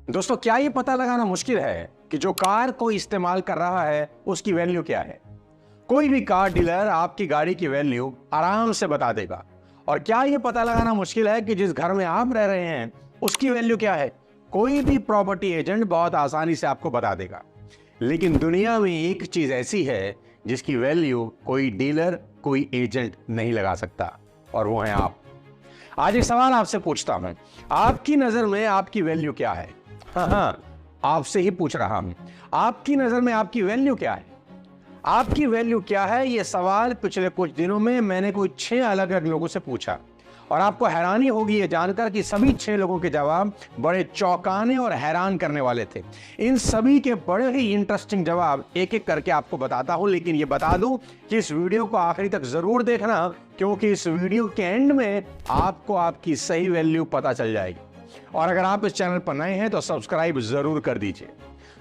दोस्तों, क्या ये पता लगाना मुश्किल है कि जो कार कोई इस्तेमाल कर रहा है उसकी वैल्यू क्या है? कोई भी कार डीलर आपकी गाड़ी की वैल्यू आराम से बता देगा। और क्या ये पता लगाना मुश्किल है कि जिस घर में आप रह रहे हैं उसकी वैल्यू क्या है? कोई भी प्रॉपर्टी एजेंट बहुत आसानी से आपको बता देगा। लेकिन दुनिया में एक चीज ऐसी है जिसकी वैल्यू कोई डीलर, कोई एजेंट नहीं लगा सकता, और वो है आप। आज एक सवाल आपसे पूछता हूं, आपकी नजर में आपकी वैल्यू क्या है? हाँ, आपसे ही पूछ रहा हूं, आपकी नजर में आपकी वैल्यू क्या है? आपकी वैल्यू क्या है, यह सवाल पिछले कुछ दिनों में मैंने कोई 6 अलग अलग लोगों से पूछा, और आपको हैरानी होगी यह जानकर कि सभी 6 लोगों के जवाब बड़े चौंकाने और हैरान करने वाले थे। इन सभी के बड़े ही इंटरेस्टिंग जवाब एक एक करके आपको बताता हूं, लेकिन यह बता दूं कि इस वीडियो को आखिरी तक जरूर देखना, क्योंकि इस वीडियो के एंड में आपको आपकी सही वैल्यू पता चल जाएगी। और अगर आप इस चैनल पर नए हैं तो सब्सक्राइब जरूर कर दीजिए।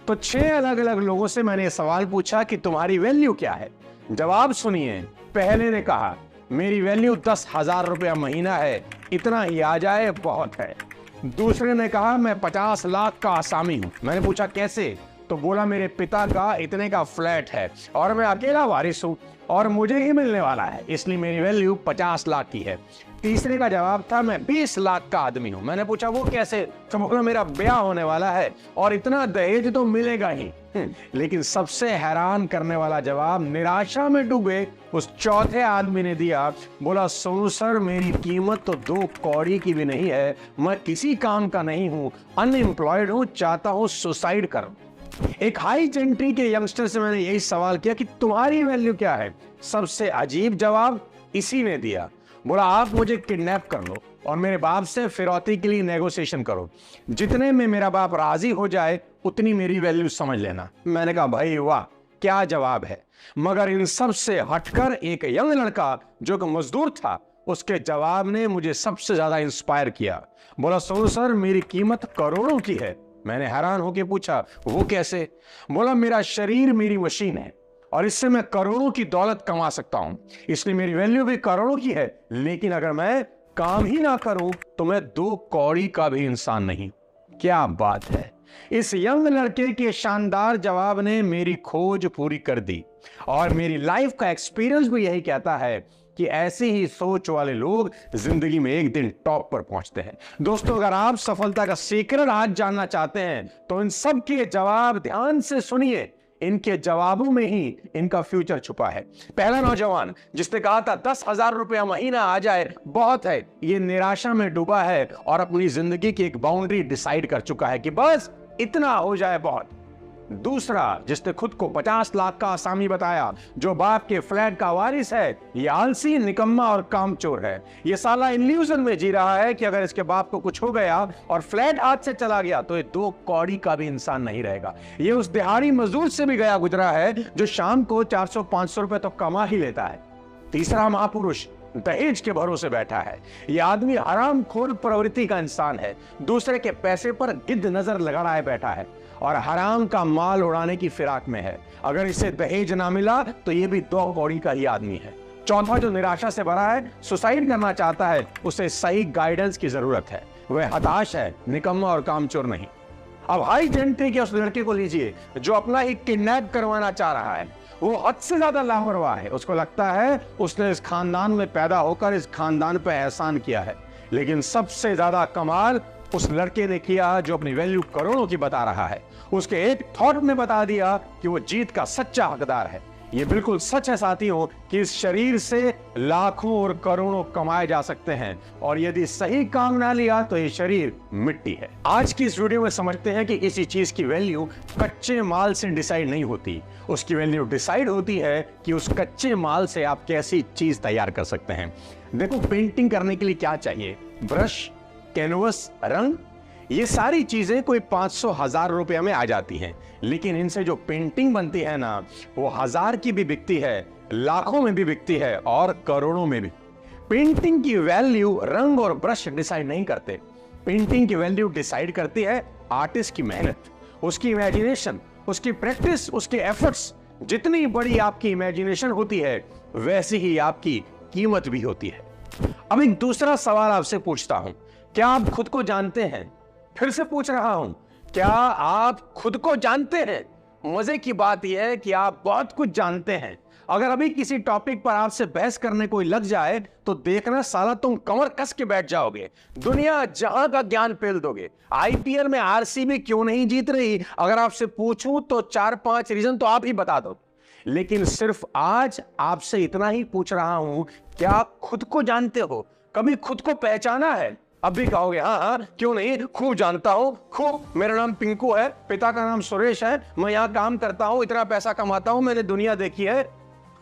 तो 6 अलग अलग लोगों से मैंने सवाल पूछा कि तुम्हारी वैल्यू क्या है। जवाब सुनिए। पहले ने कहा, मेरी वैल्यू 10,000 रुपया महीना है, इतना ही आ जाए बहुत है। दूसरे ने कहा, मैं 50 लाख का आसामी हूं। मैंने पूछा कैसे? तो बोला, मेरे पिता का इतने का फ्लैट है और मैं अकेला वारिस हूं और मुझे ही मिलने वाला है, इसलिए मेरी वैल्यू 50 लाख की है। तीसरे का जवाब था, मैं 20 लाख का आदमी हूं। मैंने पूछा वो कैसे? तो बोला, मेरा ब्याह होने वाला है और इतना दहेज तो मिलेगा ही। लेकिन सबसे हैरान करने वाला जवाब निराशा में डूबे उस चौथे आदमी ने दिया। बोला, सोनू सर, मेरी कीमत तो 2 कौड़ी की भी नहीं है, मैं किसी काम का नहीं हूं, अनएम्प्लॉयड हूं, चाहता हूं सुसाइड करूं। एक हाई जेंट्री के यंगस्टर से मैंने यही सवाल किया कि तुम्हारी वैल्यू क्या है? सबसे अजीब जवाब इसी ने दिया। बोला, आप मुझे किडनैप कर लो और मेरे बाप से फिरौती के लिए नेगोशिएशन करो, जितने में मेरा बाप राजी हो जाए उतनी मेरी वैल्यू समझ लेना। मैंने कहा, भाई वाह, क्या जवाब है। मगर इन सब से हटकर एक यंग लड़का जो कि मजदूर था, उसके जवाब ने मुझे सबसे ज्यादा इंस्पायर किया। बोला, सोनू सर, मेरी कीमत करोड़ों की है। मैंने हैरान होकर पूछा, वो कैसे? बोला, मेरा शरीर मेरी मशीन है और इससे मैं करोड़ों की दौलत कमा सकता हूं, इसलिए मेरी वैल्यू भी करोड़ों की है। लेकिन अगर मैं काम ही ना करूं तो मैं 2 कौड़ी का भी इंसान नहीं। क्या बात है। इस यंग लड़के के शानदार जवाब ने मेरी खोज पूरी कर दी, और मेरी लाइफ का एक्सपीरियंस भी यही कहता है कि ऐसी ही सोच वाले लोग जिंदगी में एक दिन टॉप पर पहुंचते हैं। दोस्तों, अगर आप सफलता का सीक्रेट आज जानना चाहते हैं तो इन सब के जवाब ध्यान से सुनिए। इनके जवाबों में ही इनका फ्यूचर छुपा है। पहला नौजवान जिसने कहा था 10,000 रुपया महीना आ जाए बहुत है, ये निराशा में डूबा है और अपनी जिंदगी की एक बाउंड्री डिसाइड कर चुका है कि बस इतना हो जाए बहुत। दूसरा जिसने खुद को 50 लाख का आसामी बताया, जो बाप के फ्लैट का वारिस है, ये आलसी, निकम्मा और कामचोर है। ये साला इल्यूजन में जी रहा है कि अगर इसके बाप को कुछ हो गया और फ्लैट हाथ से चला गया तो ये 2 कौड़ी का भी इंसान नहीं रहेगा। ये उस दिहाड़ी मजदूर से भी गया गुजरा है जो शाम को 400-500 रुपए तो कमा ही लेता है। तीसरा महापुरुष दहेज के भरोसे बैठा है। यह आदमी हरामखोर प्रवृत्ति का इंसान है, दूसरे के पैसे पर गिद्ध नजर लगाए बैठा है और हराम का माल उड़ाने की फिराक में है। अगर इसे दहेज ना मिला तो यह भी 2 कौड़ी का ही आदमी है। चौथा जो निराशा से भरा है, सुसाइड करना चाहता है, उसे सही गाइडेंस की जरूरत है। वह हताश है, निकम्मा और कामचोर नहीं। अब हाई जेंट्री के उस लड़के को लीजिए जो अपना ही किडनैप करवाना चाह रहा है। वो हद से ज्यादा लापरवाह है। उसको लगता है उसने इस खानदान में पैदा होकर इस खानदान पर एहसान किया है। लेकिन सबसे ज्यादा कमाल उस लड़के ने किया जो अपनी वैल्यू करोड़ों की बता रहा है। उसके एक थॉट ने बता दिया कि वो जीत का सच्चा हकदार है। ये बिल्कुल सच है साथियों कि इस शरीर से लाखों और करोड़ों कमाए जा सकते हैं, और यदि सही काम ना लिया तो ये शरीर मिट्टी है। आज की इस वीडियो में समझते हैं कि किसी चीज की वैल्यू कच्चे माल से डिसाइड नहीं होती। उसकी वैल्यू डिसाइड होती है कि उस कच्चे माल से आप कैसी चीज तैयार कर सकते हैं। देखो, पेंटिंग करने के लिए क्या चाहिए? ब्रश, कैनवस, रंग, ये सारी चीजें कोई 500-1000 रुपये में आ जाती हैं। लेकिन इनसे जो पेंटिंग बनती है ना, वो 1000 की भी बिकती है, लाखों में भी बिकती है और करोड़ों में भी। पेंटिंग की वैल्यू रंग और ब्रश डिसाइड नहीं करते। पेंटिंग की वैल्यू डिसाइड करती है आर्टिस्ट की मेहनत, उसकी इमेजिनेशन, उसकी प्रैक्टिस, उसके एफर्ट्स। जितनी बड़ी आपकी इमेजिनेशन होती है वैसी ही आपकी कीमत भी होती है। अब एक दूसरा सवाल आपसे पूछता हूं, क्या आप खुद को जानते हैं? फिर से पूछ रहा हूं, क्या आप खुद को जानते हैं? मजे की बात यह है कि आप बहुत कुछ जानते हैं। अगर अभी किसी टॉपिक पर आपसे बहस करने कोई लग जाए तो देखना साला तुम कमर कस के बैठ जाओगे, दुनिया जहां का ज्ञान फेल दोगे। आईपीएल में आरसीबी क्यों नहीं जीत रही अगर आपसे पूछूं तो 4-5 रीजन तो आप ही बता दो। लेकिन सिर्फ आज आपसे इतना ही पूछ रहा हूं, क्या आप खुद को जानते हो? कभी खुद को पहचाना है? अब भी कहोगे हाँ हाँ क्यों नहीं, खूब जानता हूं, खूब। मेरा नाम पिंकू है, पिता का नाम सुरेश है, मैं यहाँ काम करता हूं, इतना पैसा कमाता हूं, मैंने दुनिया देखी है।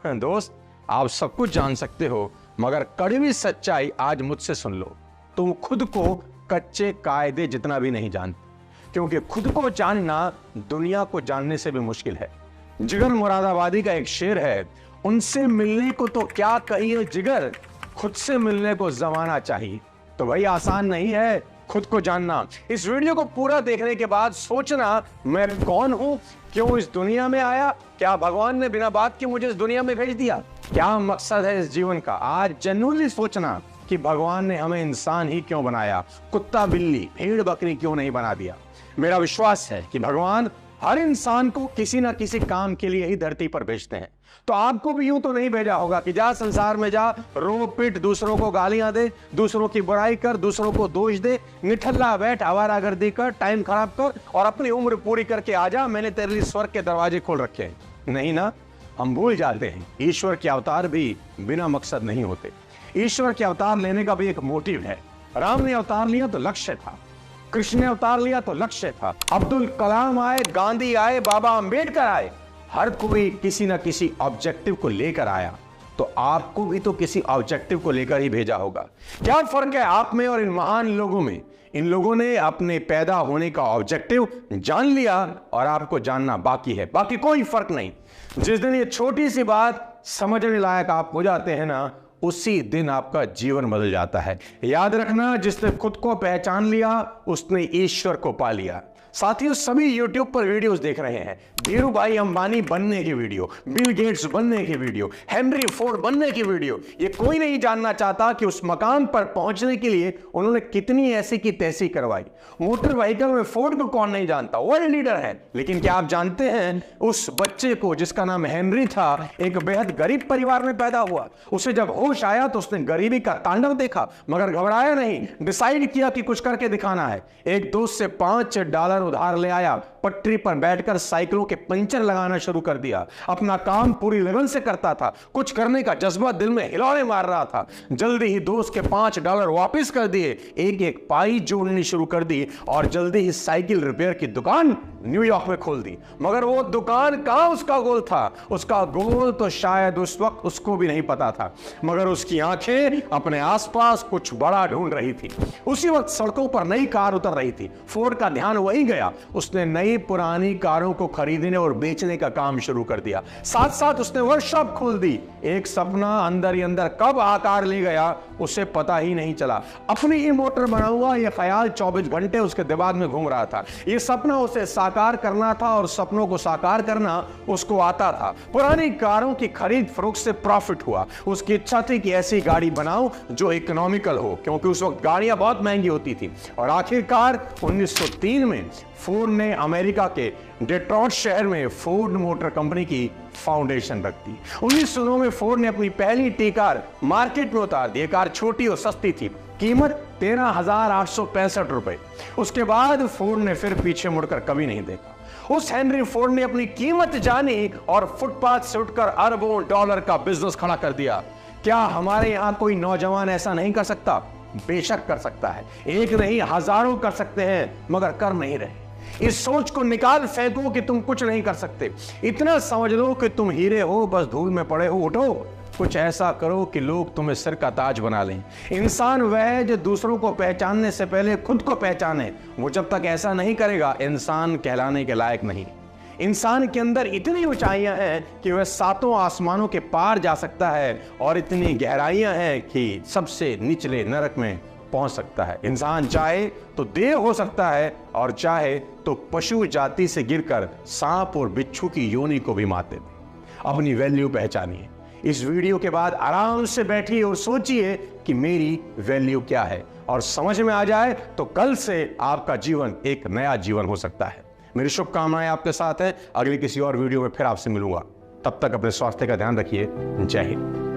दोस्त, आप सब कुछ जान सकते हो, मगर कड़वी सच्चाई आज मुझसे सुन लो, तुम खुद को कच्चे कायदे जितना भी नहीं जानते, क्योंकि खुद को जानना दुनिया को जानने से भी मुश्किल है। जिगर मुरादाबादी का एक शेर है, उनसे मिलने को तो क्या कहिए जिगर, खुद से मिलने को जमाना चाहिए। तो भाई आसान नहीं है खुद को जानना। इस वीडियो को पूरा देखने के बाद सोचना मैं कौन हूं, क्यों इस दुनिया में आया, क्या भगवान ने बिना बात के मुझे इस दुनिया में भेज दिया, क्या मकसद है इस जीवन का। आज जेन्युइनली सोचना कि भगवान ने हमें इंसान ही क्यों बनाया, कुत्ता बिल्ली भेड़ बकरी क्यों नहीं बना दिया। मेरा विश्वास है कि भगवान हर इंसान को किसी ना किसी काम के लिए ही धरती पर भेजते हैं। तो आपको भी यूं तो नहीं भेजा होगा कि जा संसार में जा, रो पिट, दूसरों को गालियां दे, दूसरों की बुराई कर, दूसरों को दोष दे, निठल्ला बैठ, आवारागर्दी कर, टाइम खराब कर और अपनी उम्र पूरी करके आ जा, मैंने तेरे लिए स्वर्ग के दरवाजे खोल रखे हैं। नहीं ना, हम भूल जाते हैं ईश्वर के अवतार भी बिना मकसद नहीं होते। ईश्वर के अवतार लेने का भी एक मोटिव है। राम ने अवतार लिया तो लक्ष्य था, कृष्ण ने अवतार लिया तो लक्ष्य था, अब्दुल कलाम आए, गांधी आए, बाबा अंबेडकर आए, हर कोई किसी ना किसी ऑब्जेक्टिव को लेकर आया। तो आपको भी तो किसी ऑब्जेक्टिव को लेकर ही भेजा होगा। क्या फर्क है आप में और इन महान लोगों में? इन लोगों ने अपने पैदा होने का ऑब्जेक्टिव जान लिया और आपको जानना बाकी है, बाकी कोई फर्क नहीं। जिस दिन ये छोटी सी बात समझने लायक आप हो जाते हैं ना, उसी दिन आपका जीवन बदल जाता है। याद रखना, जिसने खुद को पहचान लिया उसने ईश्वर को पा लिया। साथियों, सभी YouTube पर वीडियोस देख रहे हैं, धीरू भाई अंबानी बनने की वीडियो, बिल गेट्स बनने की वीडियो, हेनरी फोर्ड बनने की वीडियो। ये कोई नहीं जानना चाहता कि उस मकाम पर पहुंचने के लिए उन्होंने कितनी ऐसी की तैसी करवाई। मोटर व्हीकल में फोर्ड को कौन नहीं जानता, वर्ल्ड लीडर है। लेकिन क्या आप जानते हैं उस बच्चे को जिसका नाम हेनरी था, एक बेहद गरीब परिवार में पैदा हुआ। उसे जब होश आया तो उसने गरीबी का तांडव देखा, मगर घबराया नहीं, डिसाइड किया कि कुछ करके दिखाना है। एक दोस्त से $5 उधार ले आया, पटरी पर बैठकर साइकिलों के पंचर लगाना शुरू कर दिया। अपना काम पूरी लगन से करता था, कुछ करने का जज्बा दिल में हिलौले मार रहा था। जल्दी ही दोस्त के $5 वापस कर दिए, एक एक पाई जोड़नी शुरू कर दी और जल्दी ही साइकिल रिपेयर की दुकान न्यूयॉर्क में खोल दी। मगर वो दुकान कहां उसका गोल था? उसका गोल तो शायद उस वक्त उसको भी नहीं पता था, मगर उसकी आंखें अपने आसपास कुछ बड़ा ढूंढ रही थी। उसी वक्त सड़कों पर नई कार उतर रही थी। फोर्ड का ध्यान वहीं गया। उसने नई पुरानी कारों को खरीदने और बेचने का काम शुरू कर दिया। साथ साथ उसने वर्कशॉप खोल दी। एक सपना अंदर ही अंदर कब आकार ले गया उसे पता ही नहीं चला। अपनी ही मोटर बनाऊंगा, यह ख्याल 24 घंटे उसके दिमाग में घूम रहा था। यह सपना उसे साकार करना था और सपनों को साकार करना उसको आता था। पुरानी कारों की खरीद फरोख्त से प्रॉफिट हुआ। उसकी इच्छा थी कि ऐसी गाड़ी बनाऊं जो इकोनॉमिकल हो, क्योंकि उस वक्त गाड़ियां बहुत महंगी होती थी। और आखिरकार 1903 में फोर्ड ने अमेरिका के डेट्रॉइट शहर में फोर्ड मोटर कंपनी की फाउंडेशन रख दी। 1909 में फोर्ड ने अपनी पहली टी कार मार्केट में उतार दी। कार छोटी और सस्ती थी, कीमत 13,865 रुपए। उसके बाद फोर्ड ने फिर पीछे मुड़कर कभी नहीं देखा। उस हेनरी फोर्ड ने अपनी कीमत जानी और फुटपाथ से उठकर अरबों डॉलर का बिजनेस खड़ा कर दिया। क्या हमारे यहां कोई नौजवान ऐसा नहीं कर सकता? बेशक कर सकता है, एक नहीं हजारों कर सकते हैं, मगर कर नहीं रहे। इस सोच को निकाल फेंको कि तुम कुछ नहीं कर सकते। इतना समझ लो कि तुम हीरे हो, बस धूल में पड़े हो। उठो, कुछ ऐसा करो कि लोग तुम्हें सिर का ताज बना लें। इंसान वह है जो दूसरों को पहचानने से पहले खुद को पहचाने। वो जब तक ऐसा नहीं करेगा, इंसान कहलाने के लायक नहीं। इंसान के अंदर इतनी ऊंचाइयां हैं कि वह 7 आसमानों के पार जा सकता है, और इतनी गहराइयां हैं कि सबसे निचले नरक में पहुंच सकता है। इंसान चाहे तो देव हो सकता है और चाहे तो पशु जाति से गिरकर सांप और बिच्छू की योनि को भी मात देते। अपनी वैल्यू पहचानिए। इस वीडियो के बाद आराम से बैठिए और सोचिए कि मेरी वैल्यू क्या है, और समझ में आ जाए तो कल से आपका जीवन एक नया जीवन हो सकता है। मेरी शुभकामनाएं आपके साथ है। अगली किसी और वीडियो में फिर आपसे मिलूंगा। तब तक अपने स्वास्थ्य का ध्यान रखिए। जय हिंद।